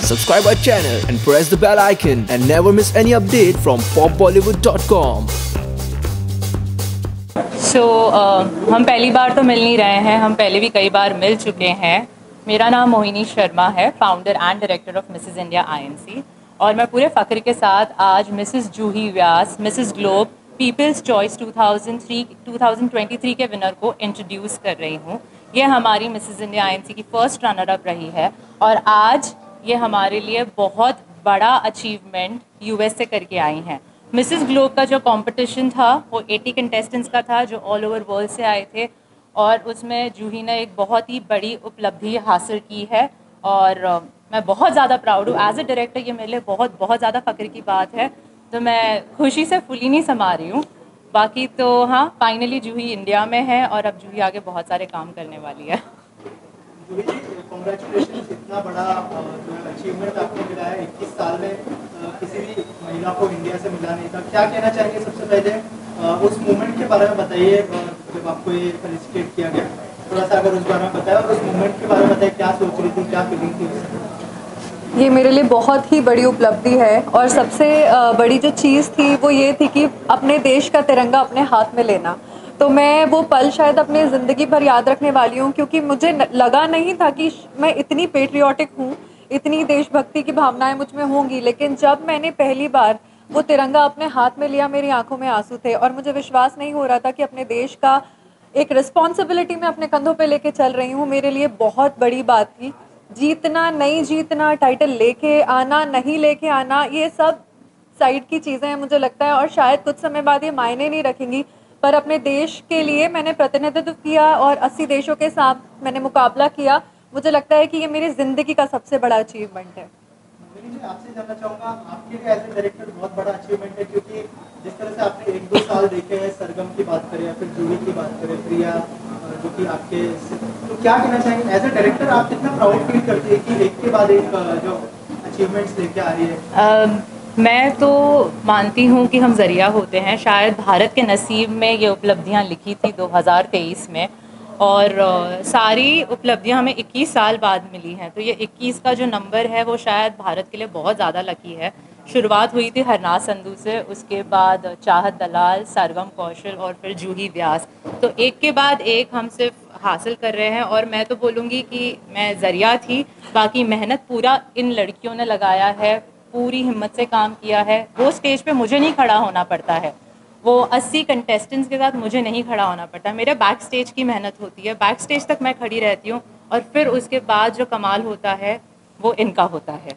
subscribe our channel and press the bell icon and never miss any update from popbollywood.com. हम पहली बार तो मिल नहीं रहे हैं, हम पहले भी कई बार मिल चुके हैं। मेरा नाम मोहिनी शर्मा है, founder and director of Mrs India INC, और मैं पूरे फ़ख्र के साथ आज मिसेस जूही व्यास, मिसेस ग्लोब, पीपल्स चॉइस 2023 के विनर को इंट्रोड्यूस कर रही हूँ। ये हमारी मिसेस इंडिया INC की फ़र्स्ट रनर अप रही है और आज ये हमारे लिए बहुत बड़ा अचीवमेंट US से करके आई हैं। मिसेस ग्लोब का जो कंपटीशन था वो 80 कंटेस्टेंट्स का था जो ऑल ओवर वर्ल्ड से आए थे, और उसमें जूही ने एक बहुत ही बड़ी उपलब्धि हासिल की है और मैं बहुत ज़्यादा प्राउड हूँ। एज ए डायरेक्टर ये मेरे लिए बहुत ज़्यादा फ़ख्र की बात है, तो मैं खुशी से फुली नहीं समा रही हूँ। बाकी तो हाँ, फाइनली जूही इंडिया में है और अब जूही आगे बहुत सारे काम करने वाली है। जूही जी, कांग्रेचुलेशंस, इतना बड़ा जो अचीवमेंट आपको मिला है। 21 साल में किसी भी महिला को इंडिया से मिला नहीं था। क्या कहना चाहेंगे? सबसे पहले उस मोमेंट के बारे में बताइए, जब आपको ये फेलिसिटेट किया गया, थोड़ा सा अगर उस बारे में बताएं, और उस मोमेंट के बारे में बताइए, क्या सोच रही थी, क्या फीलिंग थी? ये मेरे लिए बहुत ही बड़ी उपलब्धि है और सबसे बड़ी जो चीज़ थी वो ये थी कि अपने देश का तिरंगा अपने हाथ में लेना। तो मैं वो पल शायद अपनी ज़िंदगी भर याद रखने वाली हूँ, क्योंकि मुझे लगा नहीं था कि मैं इतनी पेट्रियाटिक हूँ, इतनी देशभक्ति की भावनाएं मुझ में होंगी। लेकिन जब मैंने पहली बार वो तिरंगा अपने हाथ में लिया, मेरी आंखों में आंसू थे और मुझे विश्वास नहीं हो रहा था कि अपने देश का एक रिस्पॉन्सिबिलिटी मैं अपने कंधों पे लेके चल रही हूँ। मेरे लिए बहुत बड़ी बात थी। जीतना नहीं जीतना, टाइटल लेके आना नहीं लेके आना, ये सब साइड की चीज़ें हैं मुझे लगता है, और शायद कुछ समय बाद ये मायने नहीं रखेंगी। पर अपने देश के लिए मैंने प्रतिनिधित्व किया और 80 देशों के साथ मैंने मुकाबला किया। मुझे लगता है कि ये मेरी ज़िंदगी का सबसे बड़ा अचीवमेंट है। आपसे जानना चाहूँगा, आपके लिए एज ए डायरेक्टर बहुत बड़ा अचीवमेंट है, क्योंकि जिस तरह से आपने 1-2 साल देखे हैं, सरगम की बात करें या फिर जूही की बात करें, प्रिया जो कि आपके, तो क्या कहना चाहेंगे एज ए डायरेक्टर? आप कितना प्राउड फील करती है कि एक के बाद एक जो अचीवमेंट्स लेके आ रही है? मैं तो मानती हूँ कि हम ज़रिया होते हैं। शायद भारत के नसीब में ये उपलब्धियाँ लिखी थी 2023 में, और सारी उपलब्धियां हमें 21 साल बाद मिली हैं। तो ये 21 का जो नंबर है वो शायद भारत के लिए बहुत ज़्यादा लकी है। शुरुआत हुई थी हरनाज संधू से, उसके बाद चाहत दलाल, सरगम कौशल और फिर जूही व्यास। तो एक के बाद एक हम सिर्फ हासिल कर रहे हैं, और मैं तो बोलूँगी कि मैं ज़रिया थी, बाकी मेहनत पूरा इन लड़कियों ने लगाया है, पूरी हिम्मत से काम किया है। वो स्टेज पे मुझे नहीं खड़ा होना पड़ता है, वो 80 कंटेस्टेंट्स के साथ मुझे नहीं खड़ा होना पड़ता। मेरे बैक स्टेज की मेहनत होती है, बैक स्टेज तक मैं खड़ी रहती हूँ, और फिर उसके बाद जो कमाल होता है वो इनका होता है।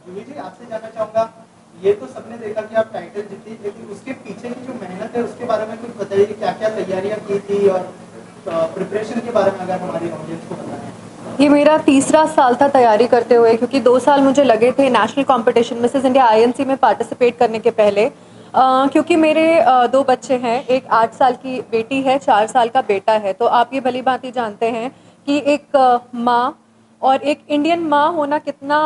जूही जी, आपसे जानना चाहूँगा, ये तो सबने देखा कि आप टाइटल जीती, लेकिन उसके पीछे की जो मेहनत है उसके बारे में कुछ बताइए, क्या क्या तैयारियाँ की थी और प्रिपरेशन के बारे में अगर हमारी ऑडियंस को बताएं। ये मेरा तीसरा साल था तैयारी करते हुए, क्योंकि 2 साल मुझे लगे थे national competition Mrs India INC में पार्टिसिपेट करने के पहले। क्योंकि मेरे 2 बच्चे हैं, एक 8 साल की बेटी है, 4 साल का बेटा है। तो आप ये भली भांति जानते हैं कि एक माँ और एक इंडियन माँ होना कितना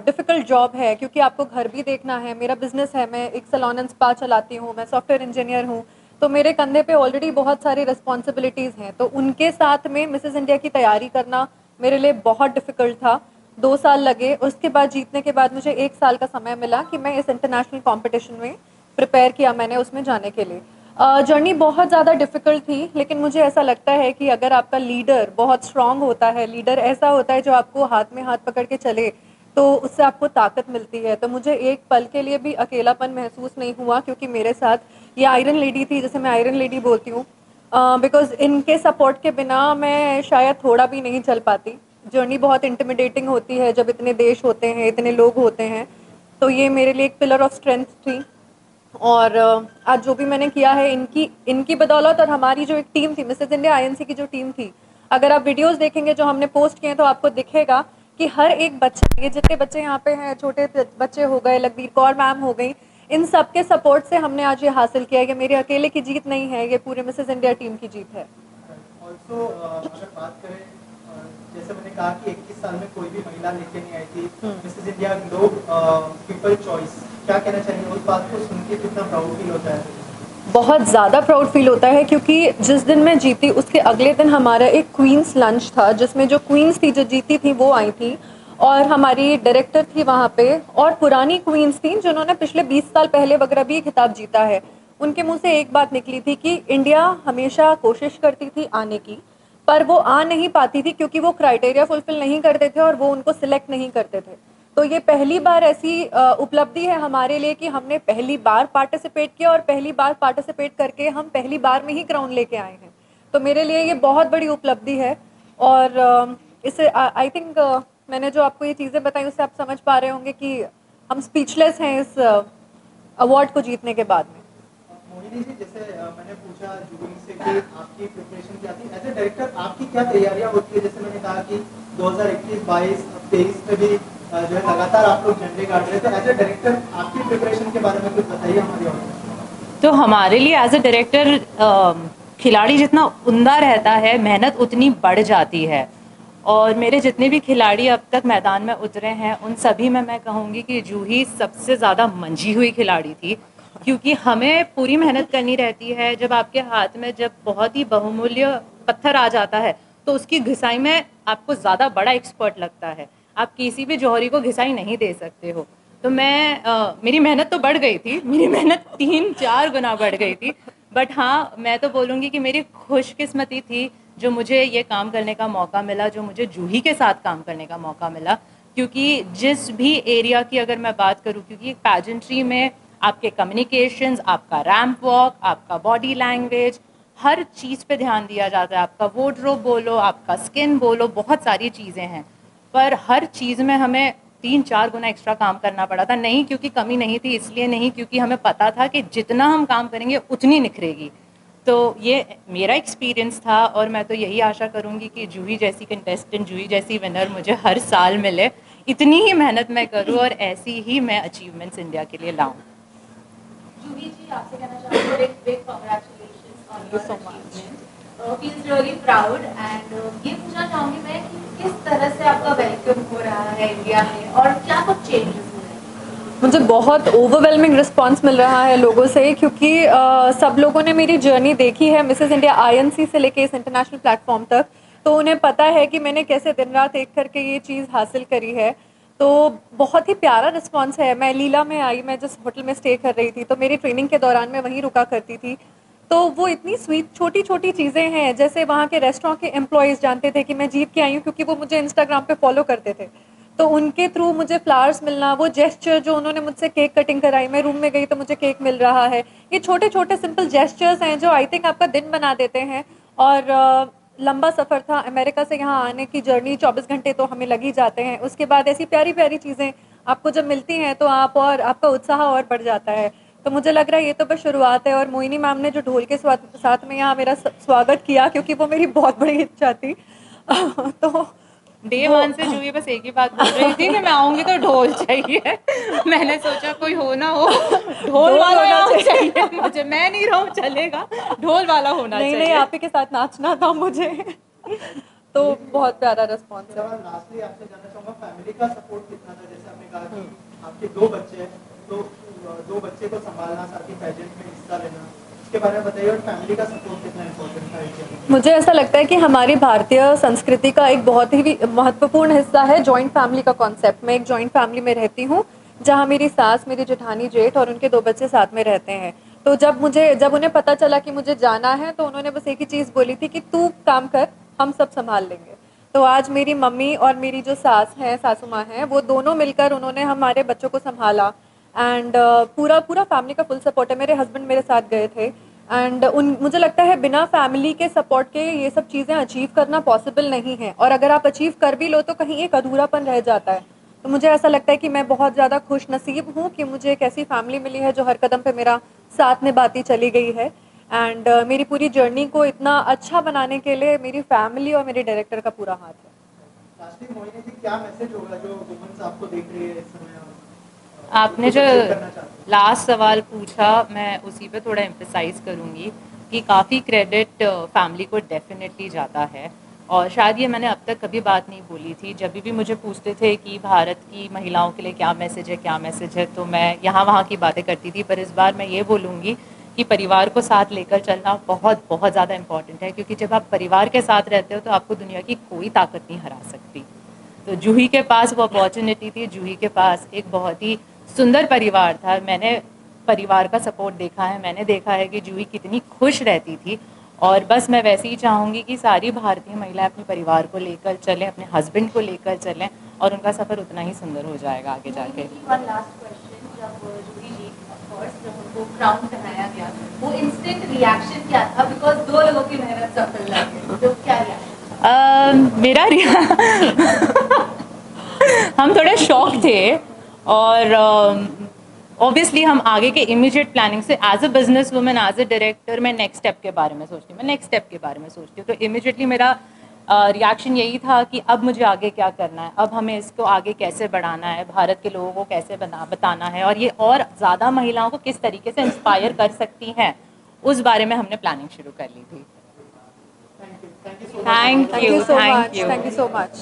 डिफ़िकल्ट जॉब है, क्योंकि आपको घर भी देखना है। मेरा बिज़नेस है, मैं एक सैलून एंड स्पा चलाती हूँ, मैं सॉफ्टवेयर इंजीनियर हूँ, तो मेरे कंधे पे ऑलरेडी बहुत सारी रिस्पॉन्सिबिलिटीज़ हैं। तो उनके साथ में मिसेस इंडिया की तैयारी करना मेरे लिए बहुत डिफ़िकल्ट था। 2 साल लगे। उसके बाद जीतने के बाद मुझे 1 साल का समय मिला कि मैं इस इंटरनेशनल कॉम्पिटिशन में प्रिपेयर किया मैंने उसमें जाने के लिए। जर्नी बहुत ज़्यादा डिफ़िकल्ट थी, लेकिन मुझे ऐसा लगता है कि अगर आपका लीडर बहुत स्ट्रॉन्ग होता है, लीडर ऐसा होता है जो आपको हाथ में हाथ पकड़ के चले, तो उससे आपको ताकत मिलती है। तो मुझे एक पल के लिए भी अकेलापन महसूस नहीं हुआ, क्योंकि मेरे साथ ये आयरन लेडी थी, जिसे मैं आयरन लेडी बोलती हूँ, बिकॉज़ इनके सपोर्ट के बिना मैं शायद थोड़ा भी नहीं चल पाती। जर्नी बहुत इंटिमिडेटिंग होती है जब इतने देश होते हैं, इतने लोग होते हैं। तो ये मेरे लिए एक पिलर ऑफ स्ट्रेंथ थी, और आज जो भी मैंने किया है इनकी बदौलत। और हमारी जो एक टीम थी, मिसेस इंडिया INC की जो टीम थी, अगर आप वीडियोस देखेंगे जो हमने पोस्ट किए हैं तो आपको दिखेगा कि हर एक बच्चा, ये जितने बच्चे यहाँ पे हैं, छोटे बच्चे हो गए, लखबीर कौर मैम हो गई, इन सब के सपोर्ट से हमने आज ये हासिल किया है। कि मेरे अकेले की जीत नहीं है, ये पूरे मिसेस इंडिया टीम की जीत है। ऑल्सो अगर बात करें, जैसे मैंने कहा कि 21 साल में कोई भी महिला लेके नहीं आई थी Mrs India globe people choice, क्या कहना चाहिए उस बात को सुन के? कितना प्राउड फील होता है? बहुत ज़्यादा प्राउड फील होता है, क्योंकि जिस दिन मैं जीती उसके अगले दिन हमारा एक क्वींस लंच था, जिसमें जो क्वींस थी जो जीती थी वो आई थी, और हमारी डायरेक्टर थी वहाँ पे, और पुरानी क्वींस थी जिन्होंने पिछले 20 साल पहले वगैरह भी खिताब जीता है। उनके मुंह से एक बात निकली थी कि इंडिया हमेशा कोशिश करती थी आने की, पर वो आ नहीं पाती थी क्योंकि वो क्राइटेरिया फुलफिल नहीं करते थे और वो उनको सिलेक्ट नहीं करते थे। तो ये पहली बार ऐसी उपलब्धि है हमारे लिए कि हमने पहली बार पार्टिसिपेट किया, और पहली बार पार्टिसिपेट करके हम पहली बार में ही क्राउन लेके आए हैं। तो मेरे लिए ये बहुत बड़ी उपलब्धि है। और इसे आई थिंक मैंने जो आपको ये चीज़ें बताई उससे आप समझ पा रहे होंगे कि हम स्पीचलेस हैं इस अवार्ड को जीतने के बाद में। मोहिनी जी, जैसे मैंने पूछा जूरी से कि आपकी प्रिपरेशन क्या थी, एज ए डायरेक्टर आपकी क्या तैयारियां होती है? जैसे मैंने कहा कि 2021, 22, 23 में भी जो है लगातार आप लोग झंडे गाड़ रहे थे। एज ए डायरेक्टर आपकी प्रिपरेशन के बारे में कुछ बताइए हमारी ऑडियंस। तो हमारे लिए एज ए डायरेक्टर खिलाड़ी जितना उमदा रहता है, मेहनत उतनी बढ़ जाती है। और मेरे जितने भी खिलाड़ी अब तक मैदान में उतरे हैं उन सभी में मैं कहूँगी कि जूही सबसे ज़्यादा मंझी हुई खिलाड़ी थी, क्योंकि हमें पूरी मेहनत करनी रहती है। जब आपके हाथ में जब बहुत ही बहुमूल्य पत्थर आ जाता है तो उसकी घिसाई में आपको ज़्यादा बड़ा एक्सपर्ट लगता है, आप किसी भी जौहरी को घिसाई नहीं दे सकते हो। तो मेरी मेहनत तो बढ़ गई थी, मेरी मेहनत 3-4 गुना बढ़ गई थी। बट हाँ, मैं तो बोलूँगी कि मेरी खुशकिस्मती थी जो मुझे ये काम करने का मौका मिला, जो मुझे जूही के साथ काम करने का मौका मिला। क्योंकि जिस भी एरिया की अगर मैं बात करूँ, क्योंकि पैजेंट्री में आपके कम्युनिकेशंस, आपका रैंप वॉक, आपका बॉडी लैंग्वेज, हर चीज़ पे ध्यान दिया जाता है। आपका वार्डरोब बोलो, आपका स्किन बोलो, बहुत सारी चीज़ें हैं। पर हर चीज़ में हमें 3-4 गुना एक्स्ट्रा काम करना पड़ा था। नहीं क्योंकि कमी नहीं थी, इसलिए नहीं, क्योंकि हमें पता था कि जितना हम काम करेंगे उतनी निखरेगी। तो ये मेरा एक्सपीरियंस था, और मैं तो यही आशा करूँगी कि जूही जैसी कंटेस्टेंट, जूही जैसी विनर मुझे हर साल मिले। इतनी ही मेहनत मैं करूँ और ऐसी ही मैं अचीवमेंट्स इंडिया के लिए लाऊँ। जूही जी, आपसे कहना चाहूँगी एक big congratulations on your achievement. Feels really proud. And ये पूछना चाहूँगी मैं कि किस तरह से आपका वेलकम हो रहा है इंडिया में और क्या कुछ चेंजेस हुए हैं? मुझे बहुत ओवरवेलमिंग रिस्पांस मिल रहा है लोगों से, क्योंकि सब लोगों ने मेरी जर्नी देखी है मिसेस इंडिया आईएनसी से लेके इस इंटरनेशनल प्लेटफॉर्म तक। तो उन्हें पता है कि मैंने कैसे दिन रात एक करके ये चीज़ हासिल करी है। तो बहुत ही प्यारा रिस्पांस है। मैं लीला में आई, मैं जिस होटल में स्टे कर रही थी, तो मेरी ट्रेनिंग के दौरान मैं वहीं रुका करती थी। तो वो इतनी स्वीट छोटी छोटी चीज़ें हैं, जैसे वहाँ के रेस्टोरेंट के एम्प्लॉयज़ जानते थे कि मैं जीत के आई हूँ, क्योंकि वो मुझे इंस्टाग्राम पे फॉलो करते थे। तो उनके थ्रू मुझे फ्लावर्स मिलना, वो जेस्चर जो उन्होंने मुझसे केक कटिंग कराई, मैं रूम में गई तो मुझे केक मिल रहा है। ये छोटे छोटे सिंपल जेस्चर्स हैं जो आई थिंक आपका दिन बना देते हैं। और लंबा सफ़र था अमेरिका से यहाँ आने की, जर्नी 24 घंटे तो हमें लग ही जाते हैं। उसके बाद ऐसी प्यारी प्यारी चीज़ें आपको जब मिलती हैं तो आपका उत्साह और बढ़ जाता है। तो मुझे लग रहा है ये तो बस शुरुआत है। और मोहिनी मैम ने जो ढोल के साथ में यहाँ मेरा स्वागत किया, क्योंकि वो मेरी बहुत बड़ी इच्छा थी। तो डे 1 से जूही बस एक ही बात बोल रही थी कि मैं आऊँगी तो ढोल चाहिए। मैंने सोचा कोई हो ना हो, ढोल वाला होना चाहिए मुझे। मैं नहीं रहूँ चलेगा, ढोल वाला होना चाहिए। नहीं, आप ही के साथ नाचना था मुझे। तो बहुत प्यारा रिस्पॉन्स है। लास्टली आपसे जानना चाहूँगा फैमिली का सपोर्ट कितना था? जैसे आपने कहा कि आपके 2 बच्चे हैं, तो 2 बच्चे को संभालना, साथ ही पेजेंट में हिस्सा लेना, इसके बारे में बताइए। और फैमिली का सपोर्ट कितना इम्पोर्टेंट था? मुझे ऐसा लगता है कि हमारी भारतीय संस्कृति का एक बहुत ही महत्वपूर्ण हिस्सा है जॉइंट फैमिली का कॉन्सेप्ट। मैं एक जॉइंट फैमिली में रहती हूँ, जहाँ मेरी सास, मेरी जेठानी, जेठ और उनके 2 बच्चे साथ में रहते हैं। तो जब उन्हें पता चला कि मुझे जाना है, तो उन्होंने बस एक ही चीज़ बोली थी कि तू काम कर, हम सब संभाल लेंगे। तो आज मेरी मम्मी और मेरी जो सास हैं, सासू माँ हैं, वो दोनों मिलकर उन्होंने हमारे बच्चों को संभाला। एंड पूरा फैमिली का फुल सपोर्ट है। मेरे हस्बैंड मेरे साथ गए थे। एंड मुझे लगता है बिना फैमिली के सपोर्ट के ये सब चीज़ें अचीव करना पॉसिबल नहीं है। और अगर आप अचीव कर भी लो तो कहीं एक अधूरापन रह जाता है। तो मुझे ऐसा लगता है कि मैं बहुत ज़्यादा खुश नसीब हूँ कि मुझे एक ऐसी फैमिली मिली है जो हर कदम पे मेरा साथ निभाती चली गई है। एंड मेरी पूरी जर्नी को इतना अच्छा बनाने के लिए मेरी फैमिली और मेरे डायरेक्टर का पूरा हाथ है। लास्टली मोहिनी जी, क्या मैसेज होगा जो वुमेन्स आपको देख रही है इस समय? आपने जो लास्ट सवाल पूछा, मैं उसी पे थोड़ा एम्फसाइज करूँगी कि काफ़ी क्रेडिट फैमिली को डेफिनेटली जाता है। और शायद ये मैंने अब तक कभी बात नहीं बोली थी। जब भी मुझे पूछते थे कि भारत की महिलाओं के लिए क्या मैसेज है, तो मैं यहाँ वहाँ की बातें करती थी। पर इस बार मैं ये बोलूँगी कि परिवार को साथ लेकर चलना बहुत बहुत ज़्यादा इम्पॉर्टेंट है, क्योंकि जब आप परिवार के साथ रहते हो तो आपको दुनिया की कोई ताकत नहीं हरा सकती। तो जूही के पास वो अपॉर्चुनिटी थी, जूही के पास एक बहुत ही सुंदर परिवार था। मैंने परिवार का सपोर्ट देखा है, मैंने देखा है कि जूही कितनी खुश रहती थी, और बस मैं वैसे ही चाहूँगी कि सारी भारतीय महिलाएं अपने परिवार को लेकर चलें, अपने हस्बैंड को लेकर चलें, और उनका सफ़र उतना ही सुंदर हो जाएगा आगे जाके। वन लास्ट क्वेश्चन, जब जूही जी ऑफ कोर्स जब उनको क्राउन पहनाया गया, वो इंस्टेंट रिएक्शन क्या था? बिकॉज 2 लोगों की मेहनत सफल लगी, तो क्या रिएक्शन? मेरा हम थोड़े शॉक थे, और ऑब्वियसली हम आगे के इमीडिएट प्लानिंग से as a business woman, as a director, मैं नेक्स्ट स्टेप के बारे में सोचती हूँ, तो इमीडिएटली मेरा रिएक्शन यही था कि अब मुझे आगे क्या करना है, अब हमें इसको आगे कैसे बढ़ाना है, भारत के लोगों को कैसे बताना है, और ये और ज़्यादा महिलाओं को किस तरीके से इंस्पायर कर सकती हैं, उस बारे में हमने प्लानिंग शुरू कर ली थी। Thank you so much.